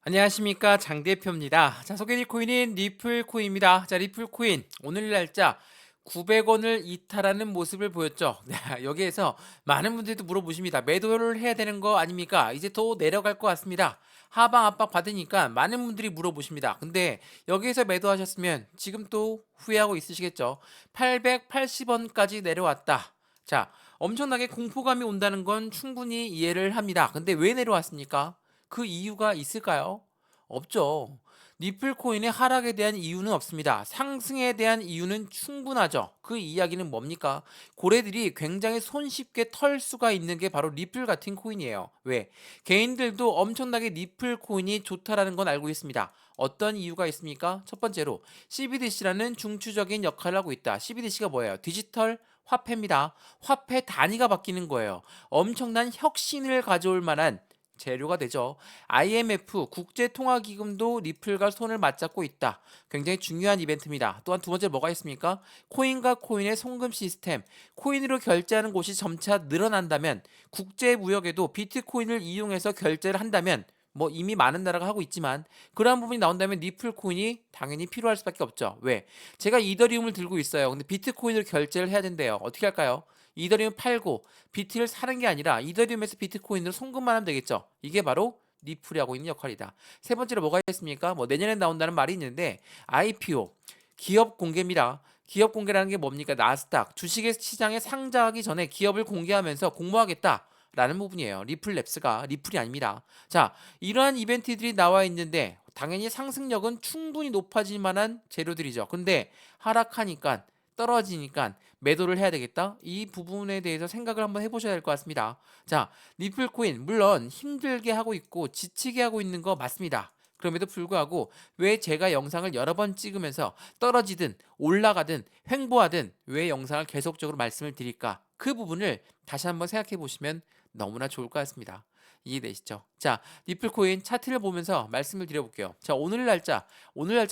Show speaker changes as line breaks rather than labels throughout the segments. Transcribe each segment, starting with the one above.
안녕하십니까, 장 대표입니다. 자, 소개해드릴 코인은 리플코인입니다. 자, 리플코인 오늘 날짜 900원을 이탈하는 모습을 보였죠. 네, 여기에서 많은 분들도 물어보십니다. 매도를 해야 되는 거 아닙니까? 이제 더 내려갈 것 같습니다. 하방 압박 받으니까 많은 분들이 물어보십니다. 근데 여기에서 매도하셨으면 지금 또 후회하고 있으시겠죠. 880원까지 내려왔다. 자, 엄청나게 공포감이 온다는 건 충분히 이해를 합니다. 근데 왜 내려왔습니까? 그 이유가 있을까요? 없죠. 리플 코인의 하락에 대한 이유는 없습니다. 상승에 대한 이유는 충분하죠. 그 이야기는 뭡니까? 고래들이 굉장히 손쉽게 털 수가 있는 게 바로 리플 같은 코인이에요. 왜? 개인들도 엄청나게 리플 코인이 좋다라는 건 알고 있습니다. 어떤 이유가 있습니까? 첫 번째로 CBDC라는 중추적인 역할을 하고 있다. CBDC가 뭐예요? 디지털 화폐입니다. 화폐 단위가 바뀌는 거예요. 엄청난 혁신을 가져올 만한 재료가 되죠. IMF 국제통화기금도 리플과 손을 맞잡고 있다. 굉장히 중요한 이벤트입니다. 또한 두 번째 뭐가 있습니까? 코인과 코인의 송금 시스템. 코인으로 결제하는 곳이 점차 늘어난다면 국제무역에도 비트코인을 이용해서 결제를 한다면 뭐 이미 많은 나라가 하고 있지만 그러한 부분이 나온다면 리플 코인이 당연히 필요할 수밖에 없죠. 왜? 제가 이더리움을 들고 있어요. 근데 비트코인으로 결제를 해야 된대요. 어떻게 할까요? 이더리움 팔고 비트를 사는 게 아니라 이더리움에서 비트코인으로 송금만 하면 되겠죠. 이게 바로 리플이 하고 있는 역할이다. 세 번째로 뭐가 있습니까? 뭐 내년에 나온다는 말이 있는데 IPO 기업 공개입니다. 기업 공개라는 게 뭡니까? 나스닥 주식 시장에 상장하기 전에 기업을 공개하면서 공모하겠다. 라는 부분이에요. 리플랩스가 리플이 아닙니다. 자, 이러한 이벤트들이 나와 있는데 당연히 상승력은 충분히 높아질 만한 재료들이죠. 근데 하락하니까 떨어지니까 매도를 해야 되겠다. 이 부분에 대해서 생각을 한번 해보셔야 될 것 같습니다. 자, 리플코인 물론 힘들게 하고 있고 지치게 하고 있는 거 맞습니다. 그럼에도 불구하고 왜 제가 영상을 여러 번 찍으면서 떨어지든 올라가든 횡보하든 왜 영상을 계속적으로 말씀을 드릴까? 그 부분을 다시 한번 생각해 보시면 너무나 좋을 것 같습니다. 이해되시죠? 자, 리플코인 차트를 보면서 말씀을 드려볼게요. 자, 오늘 날짜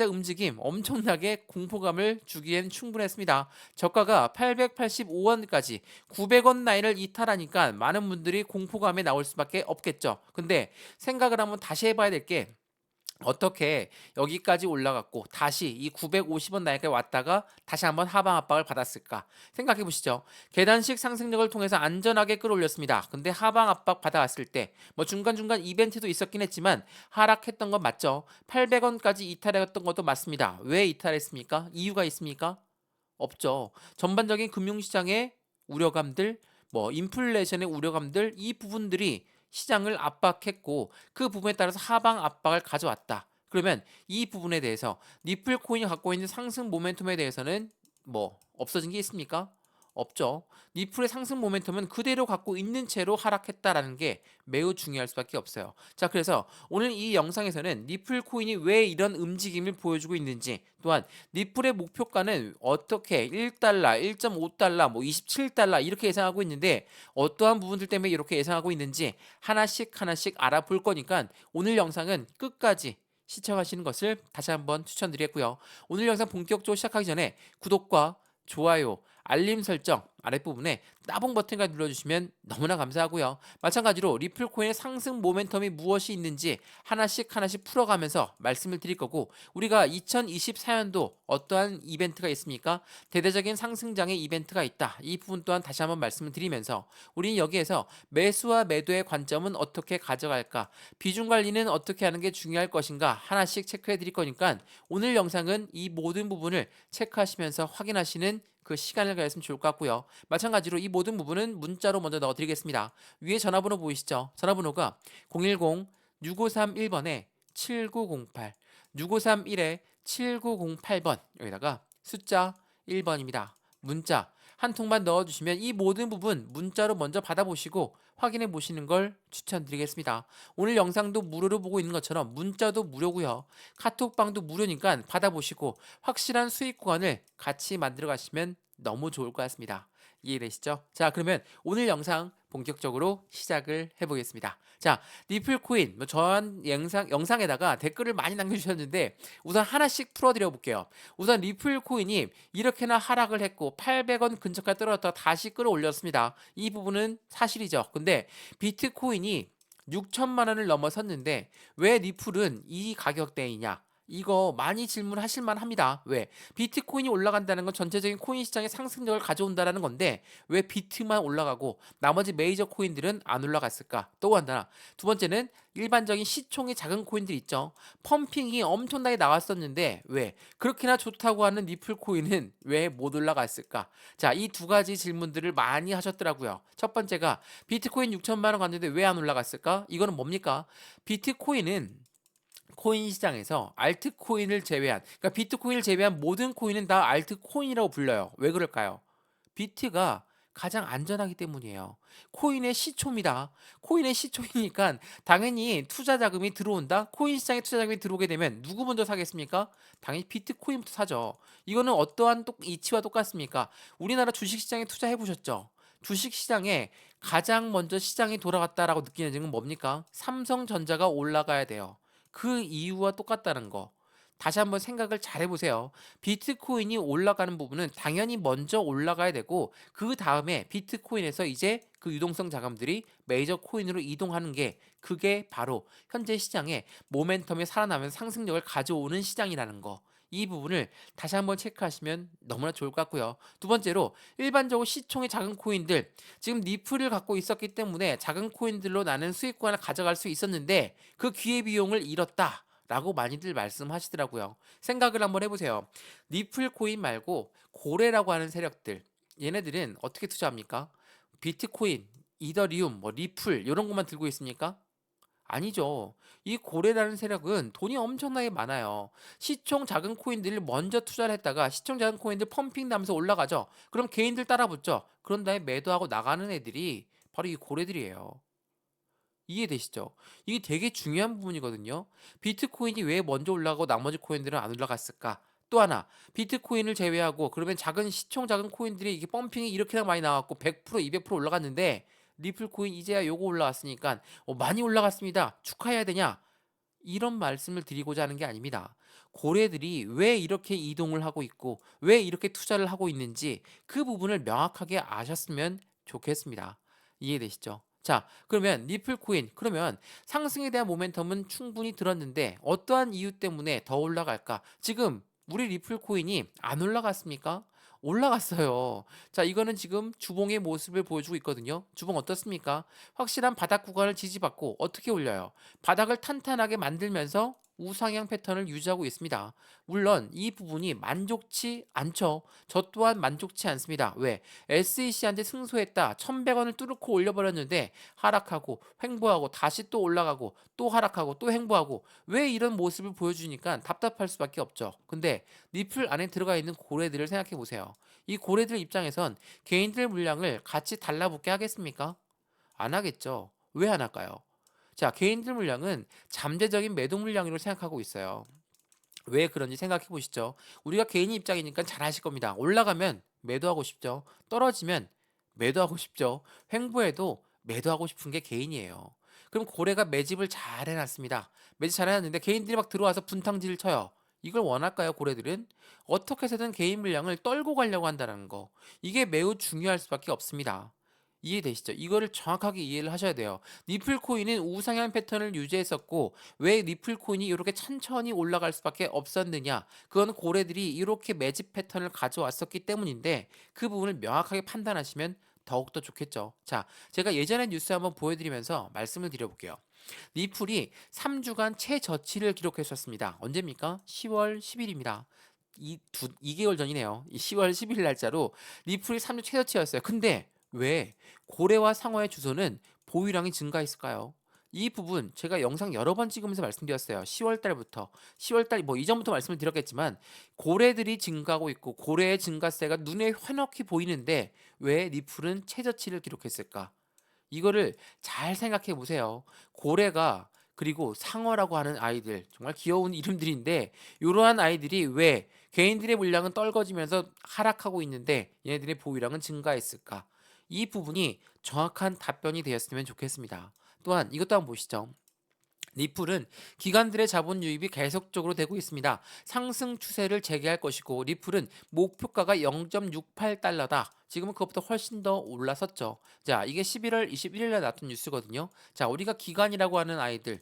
움직임 엄청나게 공포감을 주기엔 충분했습니다. 저가가 885원까지 900원 라인을 이탈하니까 많은 분들이 공포감에 나올 수밖에 없겠죠. 근데 생각을 한번 다시 해봐야 될 게 어떻게 여기까지 올라갔고 다시 이 950원 라인까지 왔다가 다시 한번 하방 압박을 받았을까 생각해 보시죠. 계단식 상승력을 통해서 안전하게 끌어올렸습니다. 근데 하방 압박 받아왔을 때 뭐 중간중간 이벤트도 있었긴 했지만 하락했던 건 맞죠. 800원까지 이탈했던 것도 맞습니다. 왜 이탈했습니까? 이유가 있습니까? 없죠. 전반적인 금융시장의 우려감들, 뭐 인플레이션의 우려감들 이 부분들이 시장을 압박했고 그 부분에 따라서 하방 압박을 가져왔다. 그러면 이 부분에 대해서 리플 코인이 갖고 있는 상승 모멘텀에 대해서는 뭐 없어진 게 있습니까? 없죠. 리플의 상승 모멘텀은 그대로 갖고 있는 채로 하락했다라는 게 매우 중요할 수밖에 없어요. 자, 그래서 오늘 이 영상에서는 리플 코인이 왜 이런 움직임을 보여주고 있는지, 또한 리플의 목표가는 어떻게 1달러, 1.5달러, 뭐 27달러 이렇게 예상하고 있는데 어떠한 부분들 때문에 이렇게 예상하고 있는지 하나씩 하나씩 알아볼 거니까 오늘 영상은 끝까지 시청하시는 것을 다시 한번 추천드리겠고요. 오늘 영상 본격적으로 시작하기 전에 구독과 좋아요, 알림 설정 아랫부분에 따봉 버튼까지 눌러주시면 너무나 감사하고요. 마찬가지로 리플코인의 상승 모멘텀이 무엇이 있는지 하나씩 하나씩 풀어가면서 말씀을 드릴 거고 우리가 2024년도 어떠한 이벤트가 있습니까? 대대적인 상승장의 이벤트가 있다. 이 부분 또한 다시 한번 말씀을 드리면서 우리는 여기에서 매수와 매도의 관점은 어떻게 가져갈까? 비중 관리는 어떻게 하는 게 중요할 것인가? 하나씩 체크해 드릴 거니까 오늘 영상은 이 모든 부분을 체크하시면서 확인하시는 그 시간을 가졌으면 좋을 것 같고요. 마찬가지로 이 모든 부분은 문자로 먼저 넣어드리겠습니다. 위에 전화번호 보이시죠? 전화번호가 010-6531번에 7908, 6531에 7908번 여기다가 숫자 1번입니다. 문자 한 통만 넣어주시면 이 모든 부분 문자로 먼저 받아보시고 확인해 보시는 걸 추천드리겠습니다. 오늘 영상도 무료로 보고 있는 것처럼 문자도 무료고요. 카톡방도 무료니까 받아보시고 확실한 수익 구간을 같이 만들어 가시면 너무 좋을 것 같습니다. 이해되시죠? 자, 그러면 오늘 영상 본격적으로 시작을 해보겠습니다. 자, 리플코인 저한 영상에다가 댓글을 많이 남겨주셨는데 우선 하나씩 풀어드려 볼게요. 우선 리플코인이 이렇게나 하락을 했고 800원 근처까지 떨어졌다가 다시 끌어올렸습니다. 이 부분은 사실이죠. 근데 비트코인이 6천만 원을 넘어섰는데 왜 리플은 이 가격대이냐? 이거 많이 질문하실 만합니다. 왜? 비트코인이 올라간다는 건 전체적인 코인 시장의 상승력을 가져온다는 건데 왜 비트만 올라가고 나머지 메이저 코인들은 안 올라갔을까? 또 하나. 두 번째는 일반적인 시총이 작은 코인들 있죠. 펌핑이 엄청나게 나왔었는데 왜? 그렇게나 좋다고 하는 리플 코인은 왜 못 올라갔을까? 자, 이 두 가지 질문들을 많이 하셨더라고요. 첫 번째가 비트코인 6천만 원 갔는데 왜 안 올라갔을까? 이거는 뭡니까? 비트코인은 코인 시장에서 알트코인을 제외한, 그러니까 비트코인을 제외한 모든 코인은 다 알트코인이라고 불려요. 왜 그럴까요? 비트가 가장 안전하기 때문이에요. 코인의 시초입니다. 코인의 시초이니까 당연히 투자 자금이 들어온다. 코인 시장에 투자 자금이 들어오게 되면 누구 먼저 사겠습니까? 당연히 비트코인부터 사죠. 이거는 어떠한 이치와 똑같습니까? 우리나라 주식 시장에 투자해 보셨죠? 주식 시장에 가장 먼저 시장이 돌아갔다라고 느끼는 점은 뭡니까? 삼성전자가 올라가야 돼요. 그 이유와 똑같다는 거. 다시 한번 생각을 잘 해보세요. 비트코인이 올라가는 부분은 당연히 먼저 올라가야 되고 그 다음에 비트코인에서 이제 그 유동성 자금들이 메이저 코인으로 이동하는 게 그게 바로 현재 시장의 모멘텀이 살아나면서 상승력을 가져오는 시장이라는 거. 이 부분을 다시 한번 체크하시면 너무나 좋을 것 같고요. 두 번째로 일반적으로 시총이 작은 코인들 지금 리플을 갖고 있었기 때문에 작은 코인들로 나는 수익권을 가져갈 수 있었는데 그 기회비용을 잃었다. 라고 많이들 말씀하시더라고요. 생각을 한번 해보세요. 리플 코인 말고 고래라고 하는 세력들 얘네들은 어떻게 투자합니까? 비트코인, 이더리움, 뭐 리플 이런 것만 들고 있습니까? 아니죠. 이 고래라는 세력은 돈이 엄청나게 많아요. 시총 작은 코인들을 먼저 투자를 했다가 시총 작은 코인들 펌핑 나면서 올라가죠. 그럼 개인들 따라 붙죠. 그런 다음에 매도하고 나가는 애들이 바로 이 고래들이에요. 이해되시죠? 이게 되게 중요한 부분이거든요. 비트코인이 왜 먼저 올라가고 나머지 코인들은 안 올라갔을까? 또 하나, 비트코인을 제외하고 그러면 작은 시총 작은 코인들이 이게 펌핑이 이렇게나 많이 나왔고 100%, 200% 올라갔는데 리플 코인 이제야 요거 올라왔으니까 많이 올라갔습니다. 축하해야 되냐? 이런 말씀을 드리고자 하는 게 아닙니다. 고래들이 왜 이렇게 이동을 하고 있고 왜 이렇게 투자를 하고 있는지 그 부분을 명확하게 아셨으면 좋겠습니다. 이해되시죠? 자, 그러면 리플 코인, 그러면 상승에 대한 모멘텀은 충분히 들었는데 어떠한 이유 때문에 더 올라갈까? 지금 우리 리플 코인이 안 올라갔습니까? 올라갔어요. 자, 이거는 지금 주봉의 모습을 보여주고 있거든요. 주봉 어떻습니까? 확실한 바닥 구간을 지지받고 어떻게 올려요? 바닥을 탄탄하게 만들면서 우상향 패턴을 유지하고 있습니다. 물론 이 부분이 만족치 않죠. 저 또한 만족치 않습니다. 왜? SEC한테 승소했다. 1100원을 뚫고 올려버렸는데 하락하고 횡보하고 다시 또 올라가고 또 하락하고 또 횡보하고 왜 이런 모습을 보여주니까 답답할 수밖에 없죠. 근데 리플 안에 들어가 있는 고래들을 생각해 보세요. 이 고래들 입장에선 개인들 물량을 같이 달라붙게 하겠습니까? 안 하겠죠. 왜 안 할까요? 자, 개인들 물량은 잠재적인 매도 물량으로 생각하고 있어요. 왜 그런지 생각해 보시죠. 우리가 개인 입장이니까 잘 아실 겁니다. 올라가면 매도하고 싶죠. 떨어지면 매도하고 싶죠. 횡보해도 매도하고 싶은 게 개인이에요. 그럼 고래가 매집을 잘 해놨습니다. 매집 잘 해놨는데 개인들이 막 들어와서 분탕질을 쳐요. 이걸 원할까요, 고래들은? 어떻게 해서든 개인 물량을 떨고 가려고 한다는 거. 이게 매우 중요할 수밖에 없습니다. 이해되시죠? 이거를 정확하게 이해를 하셔야 돼요. 리플 코인은 우상향 패턴을 유지했었고 왜 리플 코인이 이렇게 천천히 올라갈 수밖에 없었느냐? 그건 고래들이 이렇게 매집 패턴을 가져왔었기 때문인데 그 부분을 명확하게 판단하시면 더욱더 좋겠죠. 자, 제가 예전에 뉴스 한번 보여드리면서 말씀을 드려볼게요. 리플이 3주간 최저치를 기록했었습니다. 언제입니까? 10월 10일입니다. 2개월 전이네요. 이 10월 10일 날짜로 리플이 3주 최저치였어요. 근데 왜 고래와 상어의 주소는 보유량이 증가했을까요? 이 부분 제가 영상 여러 번 찍으면서 말씀드렸어요. 10월 달부터 10월 달 뭐 이전부터 말씀을 드렸겠지만 고래들이 증가하고 있고 고래의 증가세가 눈에 환하게 보이는데 왜 리플은 최저치를 기록했을까? 이거를 잘 생각해 보세요. 고래가 그리고 상어라고 하는 아이들 정말 귀여운 이름들인데 이러한 아이들이 왜 개인들의 물량은 떨궈지면서 하락하고 있는데 얘네들의 보유량은 증가했을까? 이 부분이 정확한 답변이 되었으면 좋겠습니다. 또한 이것도 한번 보시죠. 리플은 기관들의 자본 유입이 계속적으로 되고 있습니다. 상승 추세를 재개할 것이고 리플은 목표가가 0.68달러다. 지금은 그것보다 훨씬 더 올라섰죠. 자, 이게 11월 21일 날 나왔던 뉴스거든요. 자, 우리가 기관이라고 하는 아이들,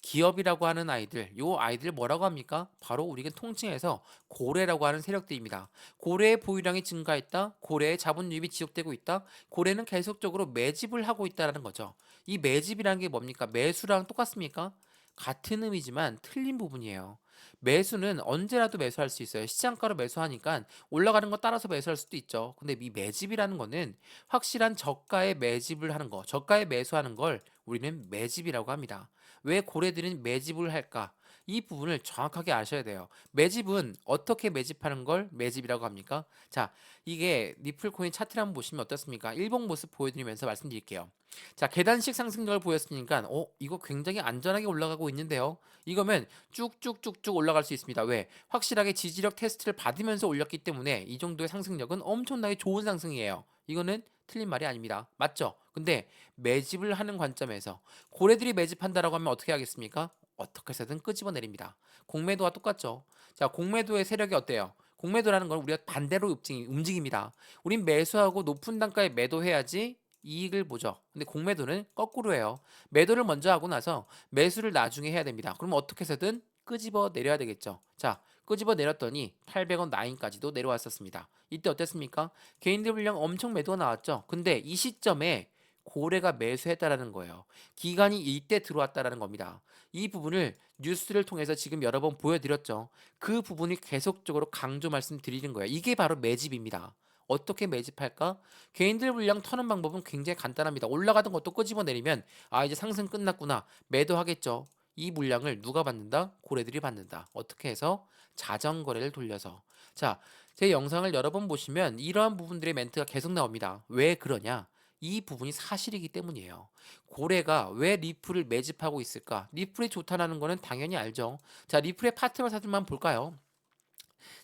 기업이라고 하는 아이들, 요 아이들 뭐라고 합니까? 바로 우리가 통칭해서 고래라고 하는 세력들입니다. 고래의 보유량이 증가했다. 고래의 자본 유입이 지속되고 있다. 고래는 계속적으로 매집을 하고 있다는 거죠. 이 매집이라는 게 뭡니까? 매수랑 똑같습니까? 같은 의미지만 틀린 부분이에요. 매수는 언제라도 매수할 수 있어요. 시장가로 매수하니까 올라가는 거 따라서 매수할 수도 있죠. 근데 이 매집이라는 거는 확실한 저가에 매집을 하는 거, 저가에 매수하는 걸 우리는 매집이라고 합니다. 왜 고래들은 매집을 할까? 이 부분을 정확하게 아셔야 돼요. 매집은 어떻게 매집하는 걸 매집이라고 합니까? 자, 이게 리플코인 차트를 한번 보시면 어떻습니까? 일봉 모습 보여드리면서 말씀드릴게요. 자, 계단식 상승력을 보였으니까, 이거 굉장히 안전하게 올라가고 있는데요. 이거면 쭉쭉쭉쭉 올라갈 수 있습니다. 왜? 확실하게 지지력 테스트를 받으면서 올렸기 때문에 이 정도의 상승력은 엄청나게 좋은 상승이에요. 이거는 틀린 말이 아닙니다. 맞죠? 근데 매집을 하는 관점에서 고래들이 매집한다라고 하면 어떻게 하겠습니까? 어떻게 해서든 끄집어 내립니다. 공매도와 똑같죠. 자, 공매도의 세력이 어때요? 공매도라는 건 우리가 반대로 움직입니다. 우린 매수하고 높은 단가에 매도해야지 이익을 보죠. 근데 공매도는 거꾸로 해요. 매도를 먼저 하고 나서 매수를 나중에 해야 됩니다. 그럼 어떻게 해서든 끄집어 내려야 되겠죠. 자, 끄집어 내렸더니 800원 라인까지도 내려왔었습니다. 이때 어땠습니까? 개인들 물량 엄청 매도가 나왔죠. 근데 이 시점에 고래가 매수했다라는 거예요. 기간이 이때 들어왔다라는 겁니다. 이 부분을 뉴스를 통해서 지금 여러 번 보여드렸죠. 그 부분을 계속적으로 강조 말씀드리는 거예요. 이게 바로 매집입니다. 어떻게 매집할까? 개인들 물량 터는 방법은 굉장히 간단합니다. 올라가던 것도 끄집어 내리면 이제 상승 끝났구나. 매도하겠죠. 이 물량을 누가 받는다? 고래들이 받는다. 어떻게 해서? 자전거래를 돌려서. 자, 제 영상을 여러 번 보시면 이러한 부분들의 멘트가 계속 나옵니다. 왜 그러냐? 이 부분이 사실이기 때문이에요. 고래가 왜 리플을 매집하고 있을까? 리플이 좋다는 거는 당연히 알죠. 자, 리플의 파트너사들만 볼까요?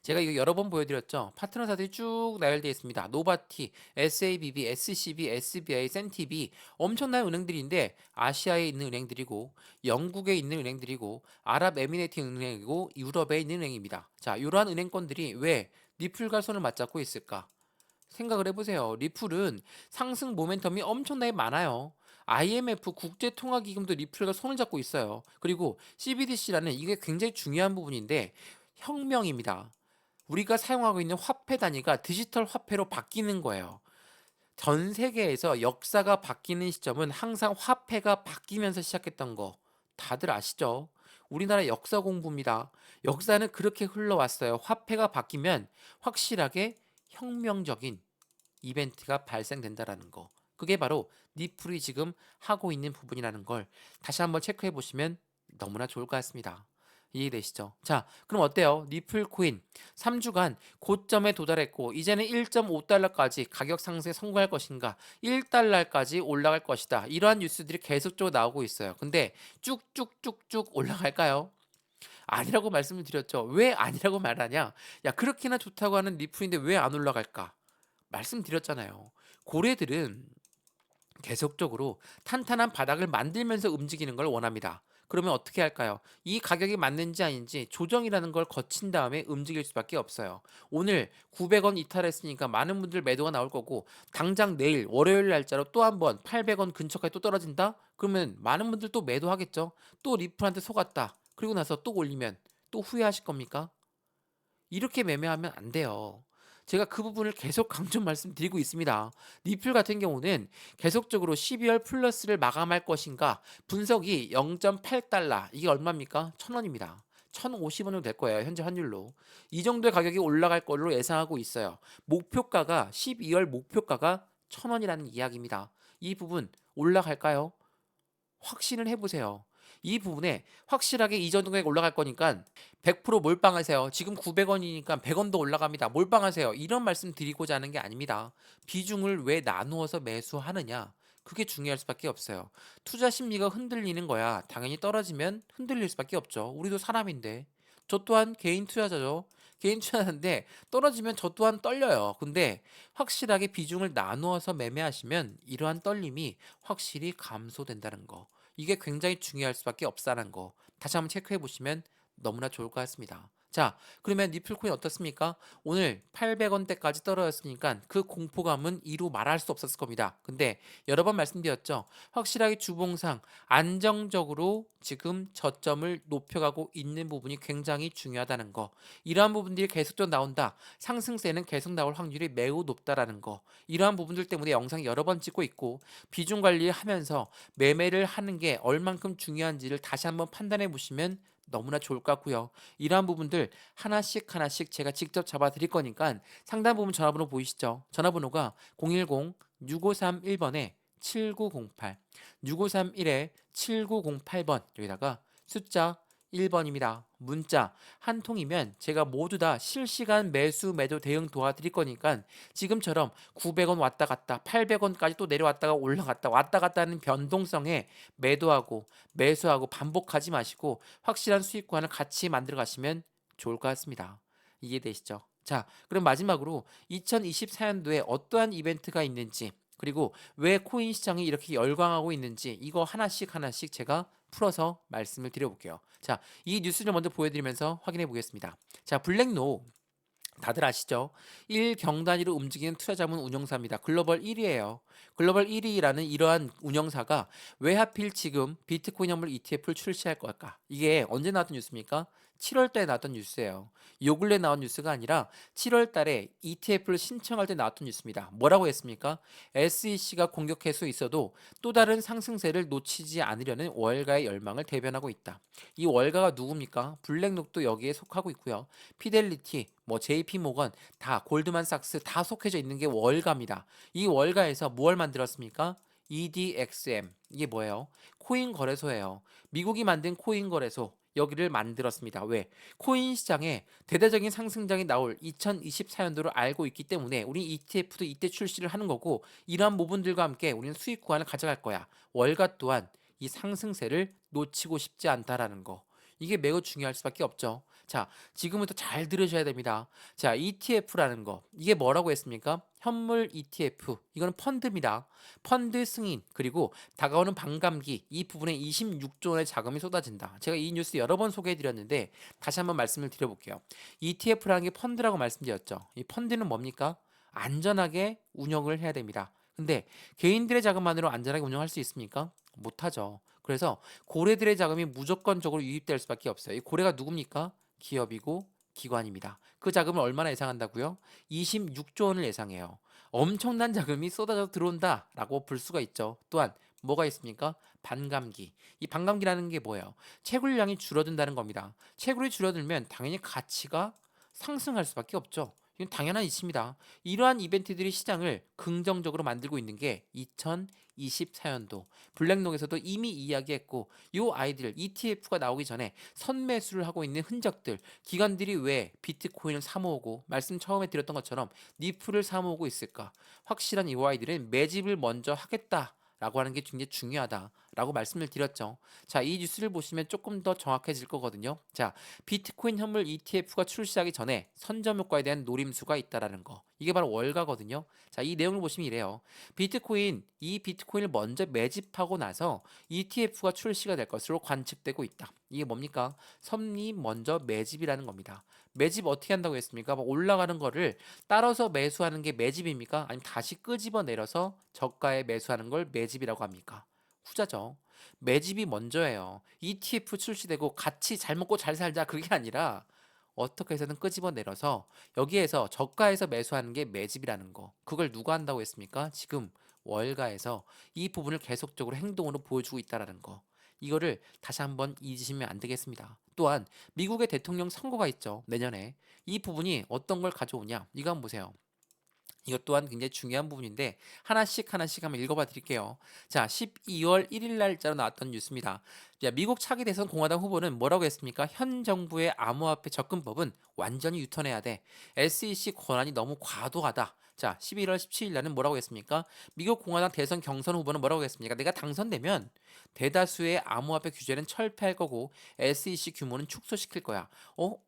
제가 이거 여러 번 보여드렸죠. 파트너사들이 쭉 나열되어 있습니다. 노바티, SABB, SCB, SBI, 센티비 엄청난 은행들인데 아시아에 있는 은행들이고 영국에 있는 은행들이고 아랍에미레이트 은행이고 유럽에 있는 은행입니다. 자, 이러한 은행권들이 왜 리플과 손을 맞잡고 있을까? 생각을 해보세요. 리플은 상승 모멘텀이 엄청나게 많아요. IMF 국제통화기금도 리플과 손을 잡고 있어요. 그리고 CBDC라는 이게 굉장히 중요한 부분인데 혁명입니다. 우리가 사용하고 있는 화폐 단위가 디지털 화폐로 바뀌는 거예요. 전 세계에서 역사가 바뀌는 시점은 항상 화폐가 바뀌면서 시작했던 거 다들 아시죠? 우리나라 역사 공부입니다. 역사는 그렇게 흘러왔어요. 화폐가 바뀌면 확실하게 혁명적인 이벤트가 발생된다라는 거. 그게 바로 니플이 지금 하고 있는 부분이라는 걸 다시 한번 체크해 보시면 너무나 좋을 것 같습니다. 이해되시죠? 자, 그럼 어때요? 니플 코인 3주간 고점에 도달했고 이제는 1.5달러까지 가격 상승에 성공할 것인가? 1달러까지 올라갈 것이다. 이러한 뉴스들이 계속적으로 나오고 있어요. 근데 쭉쭉쭉쭉 올라갈까요? 아니라고 말씀을 드렸죠. 왜 아니라고 말하냐? 야, 그렇게나 좋다고 하는 리플인데 왜 안 올라갈까? 말씀드렸잖아요. 고래들은 계속적으로 탄탄한 바닥을 만들면서 움직이는 걸 원합니다. 그러면 어떻게 할까요? 이 가격이 맞는지 아닌지 조정이라는 걸 거친 다음에 움직일 수밖에 없어요. 오늘 900원 이탈했으니까 많은 분들 매도가 나올 거고 당장 내일 월요일 날짜로 또 한 번 800원 근처까지 또 떨어진다? 그러면 많은 분들 또 매도하겠죠. 또 리플한테 속았다. 그리고 나서 또 올리면 또 후회하실 겁니까? 이렇게 매매하면 안 돼요. 제가 그 부분을 계속 강조 말씀드리고 있습니다. 리플 같은 경우는 계속적으로 12월 플러스를 마감할 것인가 분석이 0.8달러 이게 얼마입니까? 1,000원입니다. 1,050원으로 될 거예요. 현재 환율로. 이 정도의 가격이 올라갈 걸로 예상하고 있어요. 목표가가 12월 목표가가 1,000원이라는 이야기입니다. 이 부분 올라갈까요? 확신을 해보세요. 이 부분에 확실하게 이 정도에 올라갈 거니까 100% 몰빵하세요. 지금 900원이니까 100원 더 올라갑니다. 몰빵하세요. 이런 말씀 드리고자 하는 게 아닙니다. 비중을 왜 나누어서 매수하느냐? 그게 중요할 수밖에 없어요. 투자 심리가 흔들리는 거야. 당연히 떨어지면 흔들릴 수밖에 없죠. 우리도 사람인데. 저 또한 개인 투자자죠. 개인 투자자인데 떨어지면 저 또한 떨려요. 근데 확실하게 비중을 나누어서 매매하시면 이러한 떨림이 확실히 감소된다는 거. 이게 굉장히 중요할 수밖에 없다는 거 다시 한번 체크해 보시면 너무나 좋을 것 같습니다. 자, 그러면 니플코인 어떻습니까? 오늘 800원대까지 떨어졌으니까 그 공포감은 이루 말할 수 없었을 겁니다. 근데 여러 번 말씀드렸죠. 확실하게 주봉상 안정적으로 지금 저점을 높여가고 있는 부분이 굉장히 중요하다는 거. 이러한 부분들이 계속적으로 나온다. 상승세는 계속 나올 확률이 매우 높다라는 거. 이러한 부분들 때문에 영상 여러 번 찍고 있고 비중 관리하면서 매매를 하는 게 얼만큼 중요한지를 다시 한번 판단해 보시면 너무나 좋을 것 같고요. 이러한 부분들 하나씩 하나씩 제가 직접 잡아 드릴 거니까 상단 부분 전화번호 보이시죠? 전화번호가 010-6531번에 7908, 6531에 7908번 여기다가 숫자 1번입니다. 문자 한 통이면 제가 모두 다 실시간 매수 매도 대응 도와드릴 거니까 지금처럼 900원 왔다 갔다 800원까지 또 내려왔다가 올라갔다 왔다 갔다 하는 변동성에 매도하고 매수하고 반복하지 마시고 확실한 수익관을 같이 만들어 가시면 좋을 것 같습니다. 이해되시죠? 자, 그럼 마지막으로 2024년도에 어떠한 이벤트가 있는지 그리고 왜 코인 시장이 이렇게 열광하고 있는지 이거 하나씩 하나씩 제가 풀어서 말씀을 드려볼게요. 자, 이 뉴스를 먼저 보여드리면서 확인해 보겠습니다. 자, 블랙노 다들 아시죠? 1경 단위로 움직이는 투자자문 운용사입니다. 글로벌 1위예요. 글로벌 1위라는 이러한 운영사가 왜 하필 지금 비트코인 현물 ETF를 출시할 걸까? 이게 언제 나왔던 뉴스입니까? 7월 달에 나왔던 뉴스예요. 요 근래 나온 뉴스가 아니라 7월 달에 ETF를 신청할 때 나왔던 뉴스입니다. 뭐라고 했습니까? SEC가 공격할 수 있어도 또 다른 상승세를 놓치지 않으려는 월가의 열망을 대변하고 있다. 이 월가가 누굽니까? 블랙록도 여기에 속하고 있고요. 피델리티, 뭐 JP 모건, 다 골드만삭스 다 속해져 있는 게 월가입니다. 이 월가에서 무엇을 만들었습니까? EDXM 이게 뭐예요? 코인 거래소예요. 미국이 만든 코인 거래소 여기를 만들었습니다. 왜? 코인 시장에 대대적인 상승장이 나올 2024년도를 알고 있기 때문에 우리 ETF도 이때 출시를 하는 거고 이러한 부분들과 함께 우리는 수익 구간을 가져갈 거야. 월가 또한 이 상승세를 놓치고 싶지 않다라는 거. 이게 매우 중요할 수밖에 없죠. 자, 지금부터 잘 들으셔야 됩니다. 자, ETF라는 거. 이게 뭐라고 했습니까? 현물 ETF. 이거는 펀드입니다. 펀드 승인, 그리고 다가오는 반감기, 이 부분에 26조 원의 자금이 쏟아진다. 제가 이 뉴스 여러 번 소개해 드렸는데 다시 한번 말씀을 드려볼게요. ETF라는 게 펀드라고 말씀드렸죠. 이 펀드는 뭡니까? 안전하게 운영을 해야 됩니다. 근데 개인들의 자금만으로 안전하게 운영할 수 있습니까? 못하죠. 그래서 고래들의 자금이 무조건적으로 유입될 수밖에 없어요. 이 고래가 누굽니까? 기업이고 기관입니다. 그 자금을 얼마나 예상한다고요? 26조 원을 예상해요. 엄청난 자금이 쏟아져 들어온다라고 볼 수가 있죠. 또한 뭐가 있습니까? 반감기. 이 반감기라는 게 뭐예요? 채굴량이 줄어든다는 겁니다. 채굴이 줄어들면 당연히 가치가 상승할 수밖에 없죠. 이건 당연한 이치입니다. 이러한 이벤트들이 시장을 긍정적으로 만들고 있는 게 2024년도 블랙록에서도 이미 이야기했고 이 아이들 ETF가 나오기 전에 선매수를 하고 있는 흔적들 기관들이 왜 비트코인을 사모으고 말씀 처음에 드렸던 것처럼 니프를 사모으고 있을까? 확실한 이 아이들은 매집을 먼저 하겠다. 라고 하는 게 굉장히 중요하다라고 말씀을 드렸죠. 자, 이 뉴스를 보시면 조금 더 정확해질 거거든요. 자, 비트코인 현물 ETF가 출시하기 전에 선점 효과에 대한 노림수가 있다라는 거. 이게 바로 월가거든요. 자, 이 내용을 보시면 이래요. 이 비트코인을 먼저 매집하고 나서 ETF가 출시가 될 것으로 관측되고 있다. 이게 뭡니까? 섭리 먼저 매집이라는 겁니다. 매집 어떻게 한다고 했습니까? 막 올라가는 거를 따라서 매수하는 게 매집입니까? 아니면 다시 끄집어 내려서 저가에 매수하는 걸 매집이라고 합니까? 후자죠. 매집이 먼저예요. ETF 출시되고 같이 잘 먹고 잘 살자 그게 아니라 어떻게 해서든 끄집어 내려서 여기에서 저가에서 매수하는 게 매집이라는 거. 그걸 누가 한다고 했습니까? 지금 월가에서 이 부분을 계속적으로 행동으로 보여주고 있다라는 거. 이거를 다시 한번 잊으시면 안 되겠습니다. 또한 미국의 대통령 선거가 있죠. 내년에. 이 부분이 어떤 걸 가져오냐? 이거 한번 보세요. 이것 또한 굉장히 중요한 부분인데 하나씩 하나씩 한번 읽어봐 드릴게요. 자, 12월 1일 날짜로 나왔던 뉴스입니다. 자, 미국 차기 대선 공화당 후보는 뭐라고 했습니까? 현 정부의 암호화폐 접근법은 완전히 유턴해야 돼. SEC 권한이 너무 과도하다. 자, 11월 17일 날은 뭐라고 했습니까? 미국 공화당 대선 경선 후보는 뭐라고 했습니까? 내가 당선되면 대다수의 암호화폐 규제는 철폐할 거고 SEC 규모는 축소시킬 거야.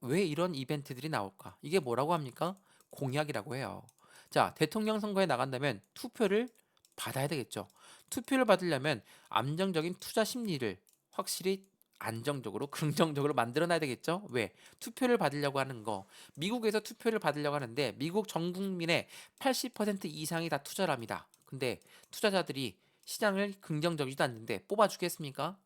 왜 이런 이벤트들이 나올까? 이게 뭐라고 합니까? 공약이라고 해요. 자, 대통령 선거에 나간다면 투표를 받아야 되겠죠. 투표를 받으려면 안정적인 투자 심리를 확실히 안정적으로 긍정적으로 만들어 놔야 되겠죠. 왜? 투표를 받으려고 하는 거. 미국에서 투표를 받으려고 하는데 미국 전 국민의 80% 이상이 다 투자를 합니다. 근데 투자자들이 시장을 긍정적이지도 않는데 뽑아주겠습니까?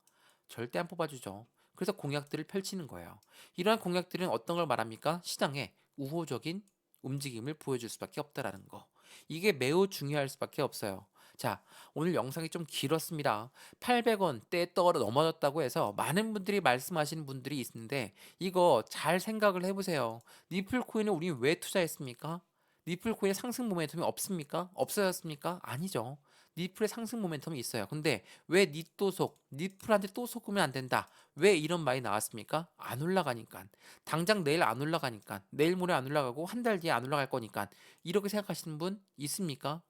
절대 안 뽑아주죠. 그래서 공약들을 펼치는 거예요. 이러한 공약들은 어떤 걸 말합니까? 시장에 우호적인 움직임을 보여줄 수밖에 없다라는 거. 이게 매우 중요할 수밖에 없어요. 자, 오늘 영상이 좀 길었습니다. 800원대 떨어 넘어졌다고 해서 많은 분들이 말씀하시는 분들이 있는데 이거 잘 생각을 해보세요. 니플 코인을 우리 왜 투자했습니까? 니플 코인의 상승 모멘텀이 없습니까? 없어졌습니까? 아니죠. 니플의 상승 모멘텀이 있어요. 근데 왜 니플한테 또 속으면 안 된다. 왜 이런 말이 나왔습니까? 안 올라가니까. 당장 내일 안 올라가니까. 내일 모레 안 올라가고 한 달 뒤에 안 올라갈 거니까. 이렇게 생각하시는 분 있습니까?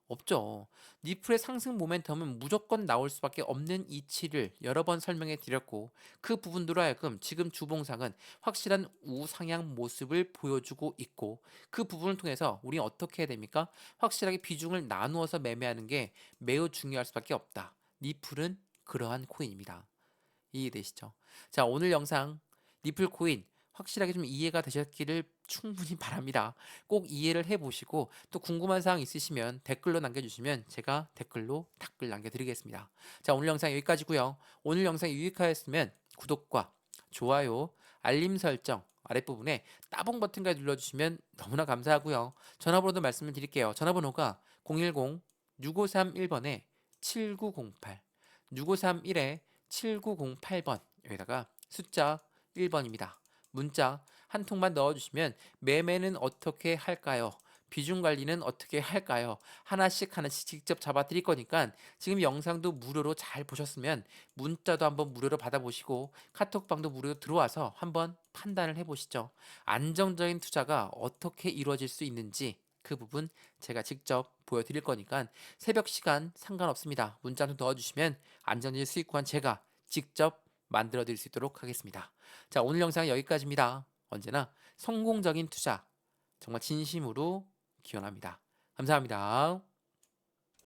없죠. 니플의 상승 모멘텀은 무조건 나올 수밖에 없는 이치를 여러 번 설명해 드렸고 그 부분으로 하여금 지금 주봉상은 확실한 우상향 모습을 보여주고 있고 그 부분을 통해서 우리는 어떻게 해야 됩니까? 확실하게 비중을 나누어서 매매하는 게 매우 중요할 수밖에 없다. 니플은 그러한 코인입니다. 이해되시죠? 자, 오늘 영상 니플 코인 확실하게 좀 이해가 되셨기를 충분히 바랍니다. 꼭 이해를 해보시고 또 궁금한 사항 있으시면 댓글로 남겨주시면 제가 댓글로 답글 남겨드리겠습니다. 자, 오늘 영상 여기까지고요. 오늘 영상이 유익하였으면 구독과 좋아요, 알림 설정 아랫부분에 따봉 버튼까지 눌러주시면 너무나 감사하고요. 전화번호도 말씀을 드릴게요. 전화번호가 010-6531번에 7908 6531에 7908번 여기다가 숫자 1번입니다. 문자 한 통만 넣어주시면 매매는 어떻게 할까요? 비중 관리는 어떻게 할까요? 하나씩 직접 잡아 드릴 거니까 지금 영상도 무료로 잘 보셨으면 문자도 한번 무료로 받아보시고 카톡방도 무료로 들어와서 한번 판단을 해보시죠. 안정적인 투자가 어떻게 이루어질 수 있는지 그 부분 제가 직접 보여드릴 거니까 새벽 시간 상관없습니다. 문자도 넣어주시면 안정적인 수익 구간 제가 직접 만들어 드릴 수 있도록 하겠습니다. 자, 오늘 영상은 여기까지입니다. 언제나 성공적인 투자 정말 진심으로 기원합니다. 감사합니다.